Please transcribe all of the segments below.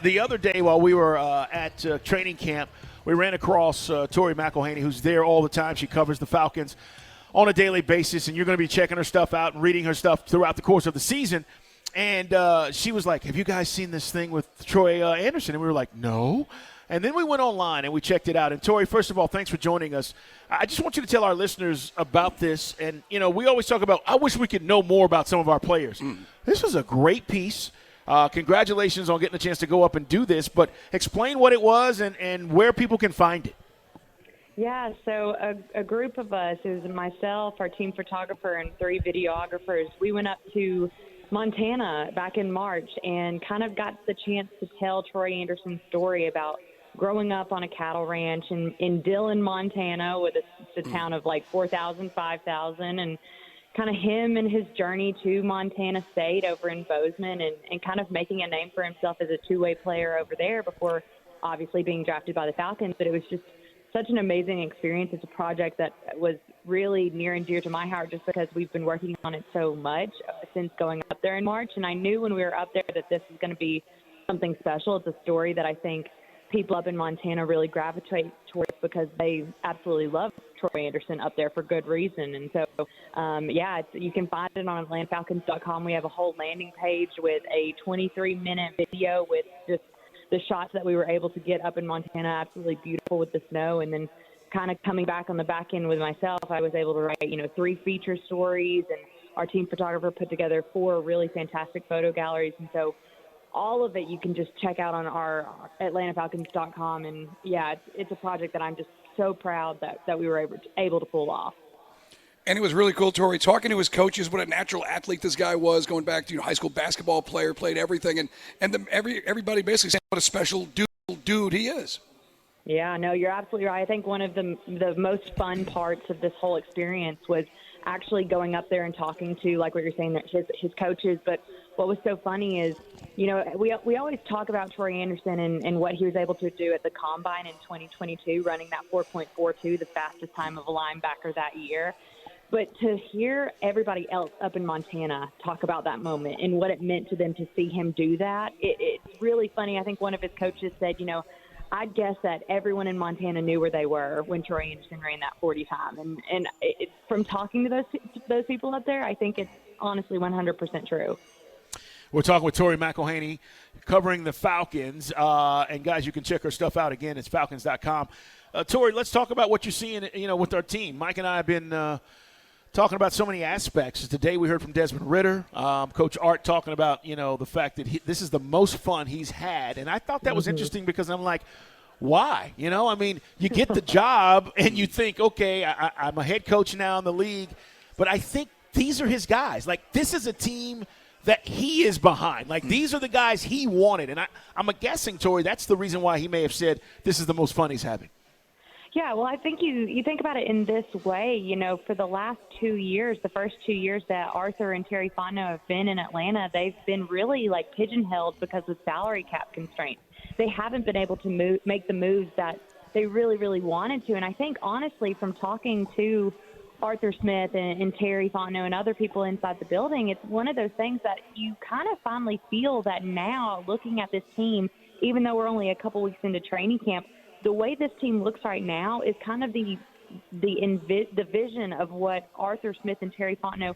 the other day while we were at training camp, we ran across Tori McElhaney, who's there all the time. She covers the Falcons on a daily basis, and you're going to be checking her stuff out and reading her stuff throughout the course of the season. And she was like, have you guys seen this thing with Troy Andersen? And we were like, no. And then we went online and we checked it out. And, Tori, first of all, thanks for joining us. I just want you to tell our listeners about this. And, you know, we always talk about, I wish we could know more about some of our players. This was a great piece. Congratulations on getting a chance to go up and do this. But explain what it was and where people can find it. Yeah, so a group of us, it was myself, our team photographer, and 3 videographers. We went up to Montana back in March and kind of got the chance to tell Troy Andersen's story about growing up on a cattle ranch in Dillon, Montana, with a town of like 4,000, 5,000, and kind of him and his journey to Montana State over in Bozeman and kind of making a name for himself as a two-way player over there before obviously being drafted by the Falcons. But it was just such an amazing experience. It's a project that was really near and dear to my heart just because we've been working on it so much since going up there in March. And I knew when we were up there that this is going to be something special. It's a story that I think people up in Montana really gravitate towards because they absolutely love Troy Andersen up there for good reason. And so, you can find it on AtlantaFalcons.com. We have a whole landing page with a 23-minute video with just the shots that we were able to get up in Montana, absolutely beautiful with the snow. And then kind of coming back on the back end with myself, I was able to write, 3 feature stories, and our team photographer put together 4 really fantastic photo galleries. And so all of it you can just check out on our AtlantaFalcons.com. And, yeah, it's a project that I'm just so proud that we were able to pull off. And it was really cool, Tori, talking to his coaches, what a natural athlete this guy was, going back to high school basketball player, played everything, and everybody basically saying what a special dude he is. Yeah, no, you're absolutely right. I think one of the most fun parts of this whole experience was actually going up there and talking to, like what you're saying, his coaches. But what was so funny is, we always talk about Troy Andersen and what he was able to do at the Combine in 2022, running that 4.42, the fastest time of a linebacker that year. But to hear everybody else up in Montana talk about that moment and what it meant to them to see him do that, it's really funny. I think one of his coaches said, I'd guess that everyone in Montana knew where they were when Troy Andersen ran that 40 time. And from talking to those people up there, I think it's honestly 100% true. We're talking with Tori McElhaney, covering the Falcons. And, guys, you can check her stuff out. Again, it's Falcons.com. Tori, let's talk about what you're seeing, with our team. Mike and I have been talking about so many aspects. Today we heard from Desmond Ridder, Coach Art talking about, the fact that this is the most fun he's had. And I thought that was interesting because I'm like, why? You get the job and you think, okay, I'm a head coach now in the league, but I think these are his guys. Like, this is a team that he is behind. Like, these are the guys he wanted. And I'm guessing, Tori, that's the reason why he may have said this is the most fun he's having. Yeah, well, I think you think about it in this way, for the last 2 years, the first 2 years that Arthur and Terry Fontenot have been in Atlanta, they've been really pigeonholed because of salary cap constraints. They haven't been able to make the moves that they really, really wanted to. And I think, honestly, from talking to Arthur Smith and Terry Fontenot and other people inside the building, it's one of those things that you kind of finally feel that now, looking at this team, even though we're only a couple weeks into training camp, the way this team looks right now is kind of the vision of what Arthur Smith and Terry Fontenot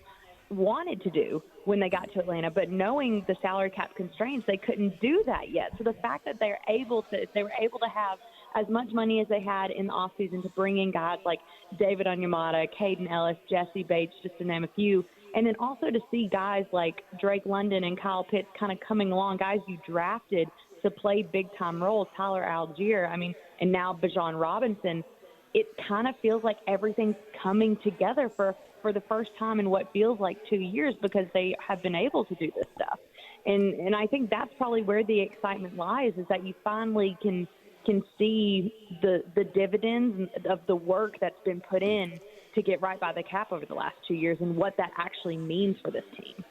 wanted to do when they got to Atlanta. But knowing the salary cap constraints, they couldn't do that yet. So the fact that they were able to have as much money as they had in the offseason to bring in guys like David Onyemata, Caden Ellis, Jesse Bates, just to name a few, and then also to see guys like Drake London and Kyle Pitts kind of coming along, guys you drafted to play big-time roles, Tyler Algier, and now Bijan Robinson, it kind of feels like everything's coming together for the first time in what feels like 2 years because they have been able to do this stuff. And I think that's probably where the excitement lies, is that you finally can see the dividends of the work that's been put in to get right by the cap over the last 2 years and what that actually means for this team.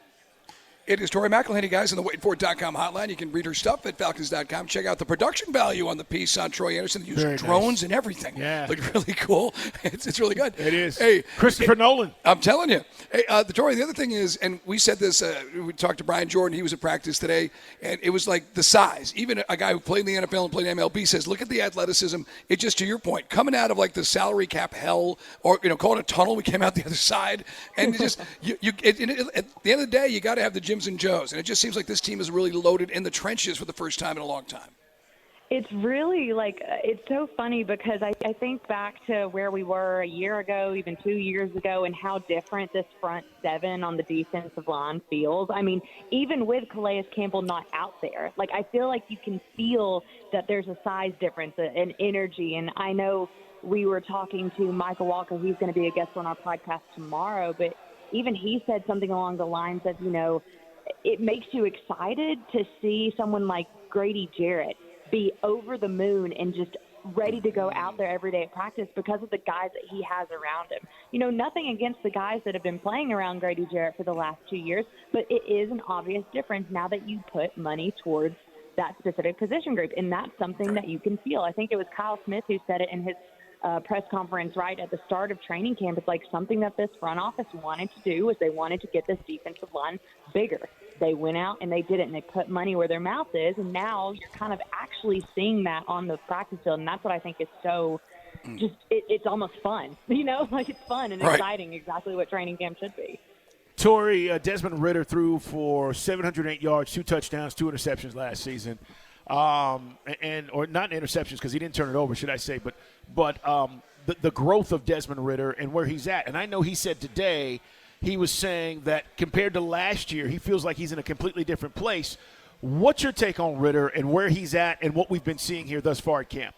It is Tori McElhaney, guys, on the WaitFor.com hotline. You can read her stuff at Falcons.com. Check out the production value on the piece on Troy Andersen. They use Very drones nice. and everything. Yeah. Look really cool. It's really good. It is. Hey, Christopher Nolan. I'm telling you. Hey, Tori, the other thing is, and we said this, we talked to Brian Jordan. He was at practice today, and it was like the size. Even a guy who played in the NFL and played in MLB says, look at the athleticism. It just, to your point, coming out of like the salary cap hell, or call it a tunnel. We came out the other side, and it just at the end of the day, you got to have the Jims and Joes, and it just seems like this team is really loaded in the trenches for the first time in a long time. It's really it's so funny because I think back to where we were a year ago, even 2 years ago, and how different this front seven on the defensive line feels. I mean, even with Calais Campbell not out there, I feel like you can feel that there's a size difference, an energy. And I know we were talking to Michael Walker. He's going to be a guest on our podcast tomorrow, but even he said something along the lines of, it makes you excited to see someone like Grady Jarrett be over the moon and just ready to go out there every day at practice because of the guys that he has around him. Nothing against the guys that have been playing around Grady Jarrett for the last 2 years, but it is an obvious difference now that you put money towards that specific position group, and that's something that you can feel. I think it was Kyle Smith who said it in his press conference right at the start of training camp. It's like something that this front office wanted to do was they wanted to get this defensive line bigger. They went out and they did it, and they put money where their mouth is, and now you're kind of actually seeing that on the practice field, and that's what I think is so it's almost fun. It's fun and exciting, exactly what training camp should be. Tori, Desmond Ridder threw for 708 yards, 2 touchdowns, 2 interceptions last season. Or not interceptions because he didn't turn it over, should I say, but the growth of Desmond Ridder and where he's at. And I know he said today he was saying that compared to last year, he feels like he's in a completely different place. What's your take on Ridder and where he's at and what we've been seeing here thus far at camp?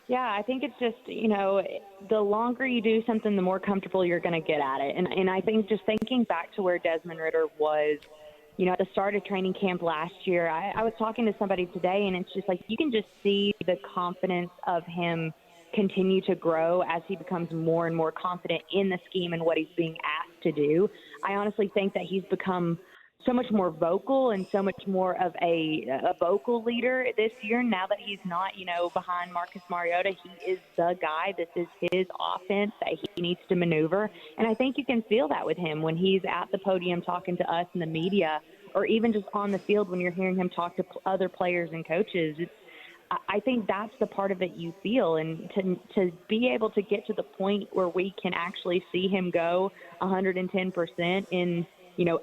Yeah, I think it's just, the longer you do something, the more comfortable you're going to get at it. And I think just thinking back to where Desmond Ridder was, at the start of training camp last year, I was talking to somebody today, and it's just like you can just see the confidence of him continue to grow as he becomes more and more confident in the scheme and what he's being asked to do. I honestly think that he's become so much more vocal and so much more of a vocal leader this year now that he's not, behind Marcus Mariota. He is the guy. This is his offense that he needs to maneuver. And I think you can feel that with him when he's at the podium talking to us in the media, or even just on the field when you're hearing him talk to other players and coaches. I think that's the part of it you feel. And to be able to get to the point where we can actually see him go 110% in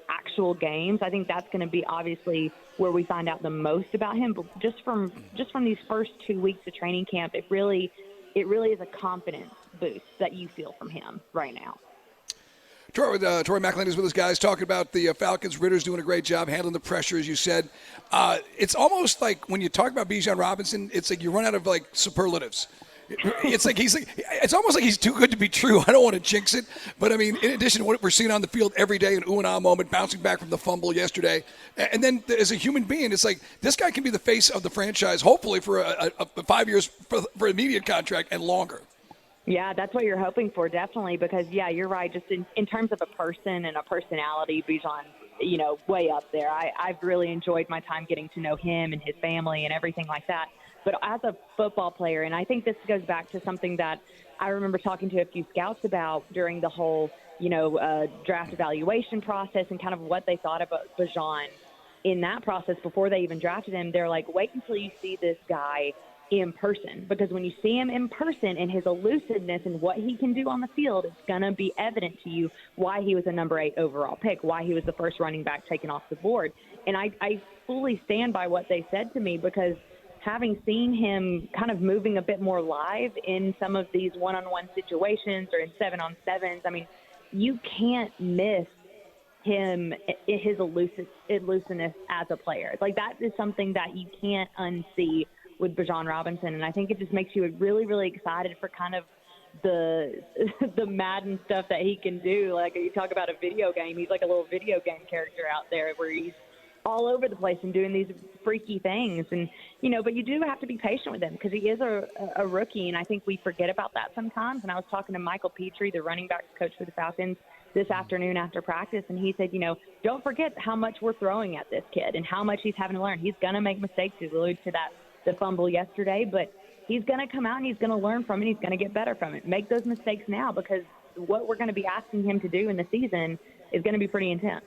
actual games, I think that's going to be obviously where we find out the most about him. But just from these first 2 weeks of training camp, it really is a confidence boost that you feel from him right now. Tori McElhaney is with us, guys, talking about the Falcons. Ritter's doing a great job handling the pressure, as you said. It's almost like when you talk about Bijan Robinson, it's like you run out of superlatives. It's almost like he's too good to be true. I don't want to jinx it, but I mean, in addition to what we're seeing on the field every day, an ooh and ah moment, bouncing back from the fumble yesterday, and then as a human being, it's like this guy can be the face of the franchise, hopefully for a 5 years for immediate contract and longer. Yeah, that's what you're hoping for, definitely, because, yeah, you're right. Just in terms of a person and a personality, Bijan's, way up there. I've really enjoyed my time getting to know him and his family and everything like that. But as a football player, and I think this goes back to something that I remember talking to a few scouts about during the whole, draft evaluation process and kind of what they thought about Bijan in that process before they even drafted him. They're like, wait until you see this guy in person, because when you see him in person and his elusiveness and what he can do on the field, it's going to be evident to you why he was a number 8 overall pick, why he was the first running back taken off the board. And I fully stand by what they said to me, because having seen him kind of moving a bit more live in some of these one-on-one situations or in 7-on-7s, I mean, you can't miss him, his elusiveness as a player. Like, that is something that you can't unsee with Bijan Robinson, and I think it just makes you really, really excited for kind of the Madden stuff that he can do. Like, you talk about a video game, he's like a little video game character out there where he's all over the place and doing these freaky things. And, but you do have to be patient with him because he is a rookie, and I think we forget about that sometimes. And I was talking to Michael Petrie, the running backs coach for the Falcons, this afternoon after practice, and he said, don't forget how much we're throwing at this kid and how much he's having to learn. He's going to make mistakes. He alluded to that, the fumble yesterday, but he's going to come out and he's going to learn from it. He's going to get better from it. Make those mistakes now, because what we're going to be asking him to do in the season is going to be pretty intense.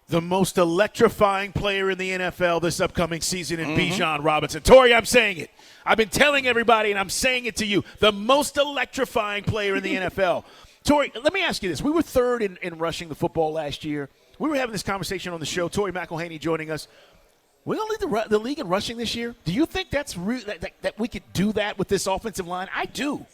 The most electrifying player in the NFL this upcoming season in Bijan Robinson. Tori, I'm saying it. I've been telling everybody, and I'm saying it to you. The most electrifying player in the NFL. Tori, let me ask you this. We were third in rushing the football last year. We were having this conversation on the show. Tori McElhaney joining us. We're going to lead the league in rushing this year. Do you think that's that we could do that with this offensive line? I do.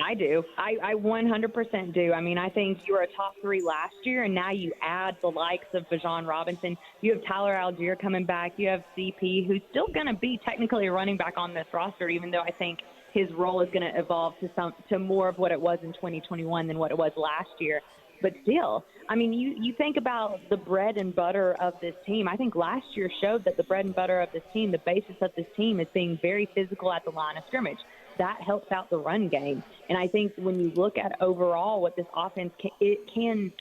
I do. I 100% do. I mean, I think you were a top 3 last year, and now you add the likes of Bijan Robinson. You have Tyler Algier coming back. You have CP, who's still going to be technically a running back on this roster, even though I think his role is going to evolve to more of what it was in 2021 than what it was last year. But still, I mean, you think about the bread and butter of this team. I think last year showed that the bread and butter of this team, the basis of this team, is being very physical at the line of scrimmage. That helps out the run game. And I think when you look at overall what this offense can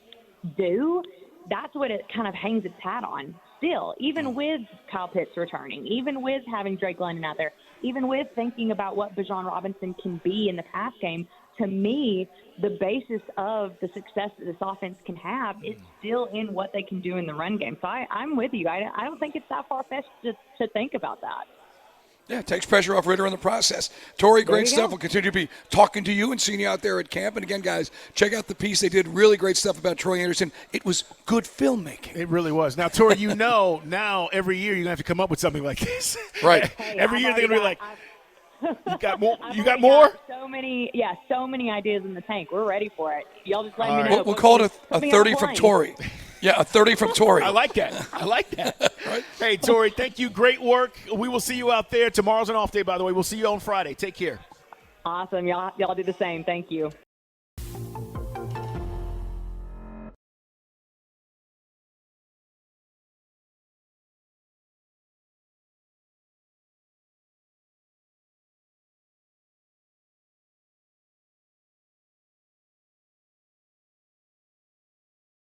do, that's what it kind of hangs its hat on. Still, even with Kyle Pitts returning, even with having Drake London out there, even with thinking about what Bijan Robinson can be in the pass game, to me, the basis of the success that this offense can have is still in what they can do in the run game. So I'm with you. I don't think it's that far-fetched to think about that. Yeah, it takes pressure off Ritter in the process. Tori, great stuff. Go. We'll continue to be talking to you and seeing you out there at camp. And again, guys, check out the piece. They did really great stuff about Troy Andersen. It was good filmmaking. It really was. Now, Tori, now every year you're going to have to come up with something like this. Right. Hey, every year they're going to be like, you got more? You got I've more? So many ideas in the tank. We're ready for it. Y'all just let me know. We'll call it a 30 from Tori. Yeah, a 30 from Tori. I like that. Right? Hey, Tori, thank you. Great work. We will see you out there. Tomorrow's an off day, by the way. We'll see you on Friday. Take care. Awesome. Y'all do the same. Thank you.